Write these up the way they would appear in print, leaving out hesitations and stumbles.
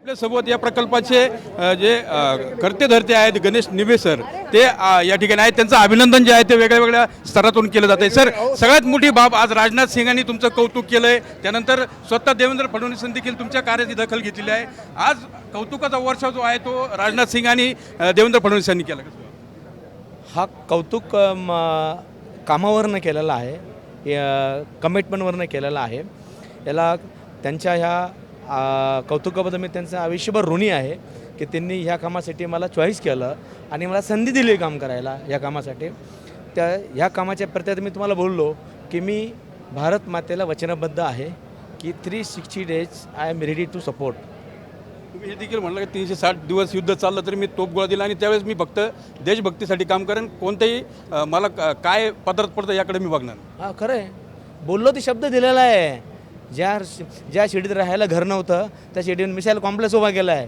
आपल्यासोबत या प्रकल्पाचे जे कर्ते धर्ते आहेत गणेश निबे सर ते या ठिकाणी आहेत. त्यांचं अभिनंदन जे आहे ते वेगळ्या वेगळ्या स्तरातून केलं जातं. सर, सगळ्यात मोठी बाब आज राजनाथ सिंगांनी तुमचं कौतुक केलं आहे. त्यानंतर स्वतः देवेंद्र फडणवीसांनी देखील तुमच्या कार्याची दखल घेतलेली आहे. आज कौतुकाचा वर्षा जो आहे तो राजनाथ सिंग आणि देवेंद्र फडणवीसांनी केला. हा कौतुक कामावरनं केलेला आहे, कमिटमेंटवरनं केलेला आहे. याला त्यांच्या ह्या कौतुकाबद्दल मी त्यांचं आयुष्यभर ऋणी आहे की त्यांनी ह्या कामासाठी मला चॉईस केलं आणि मला संधी दिली काम करायला ह्या कामासाठी. ह्या कामाच्या प्रत्यात मी तुम्हाला बोललो की मी भारत मातेला वचनबद्ध आहे की 360 days I am ready to support. तुम्ही हे देखील म्हणलं की 360 दिवस युद्ध चाललं तरी मी तोफगोळा दिला आणि त्यावेळेस मी फक्त देशभक्तीसाठी काम करेन, कोणतेही मला काय पदार्थ पडतं याकडे मी बघणार. हां, खरं आहे, बोललो ते शब्द दिलेला आहे. ज्या शिडीत राहायला घर नव्हतं त्या शिडीवर मिसाईल कॉम्प्लेक्स उभा केला आहे.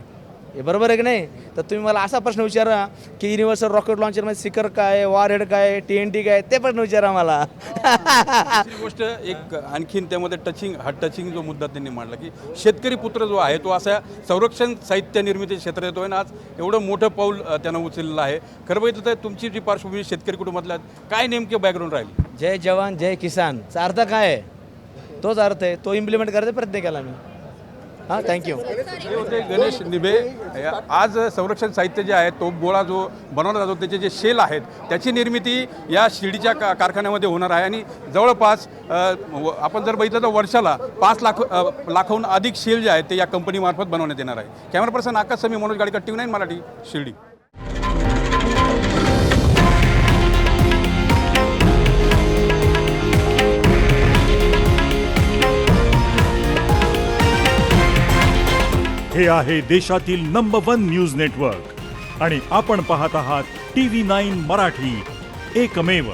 हे बरोबर आहे की नाही? तर तुम्ही मला असा प्रश्न विचारा की युनिव्हर्सल रॉकेट लॉन्चरमध्ये सिकर काय, वॉरहेड काय, TNT काय, ते प्रश्न विचारा मला. दुसरी गोष्ट एक आणखीन त्यामध्ये टचिंग जो मुद्दा त्यांनी मांडला की शेतकरी पुत्र जो आहे तो असा संरक्षण साहित्य निर्मिती क्षेत्रात येतो आणि आज एवढं मोठं पाऊल त्यानं उचललेलं आहे. खरं बघितलं तर तुमची जी पार्श्वभूमी शेतकरी कुटुंबातल्या काय नेमके बॅकग्राऊंड राहील? जय जवान जय किसानचा अर्थ काय आहे तोच अर्थ आहे, तो इम्प्लिमेंट करायचा प्रयत्न केला मी. हां, थँक्यू. हे होते गणेश निबे. आज संरक्षण साहित्य जे आहे तोफगोळा जो बनवला जातो त्याचे जे शेल आहेत त्याची निर्मिती या शिडीच्या कारखान्यामध्ये होणार आहे आणि जवळपास आपण जर बघितलं तर वर्षाला 5 लाखाहून अधिक शेल जे आहेत ते या कंपनीमार्फत बनवण्यात येणार आहे. कॅमेरा पर्सन आकाश समी, मनोज गाडीकर, TV9 मराठी, शिर्डी. हे आहे देशातील नंबर 1 न्यूज नेटवर्क आणि आपण पाहत आहात TV9 मराठी, एकमेव.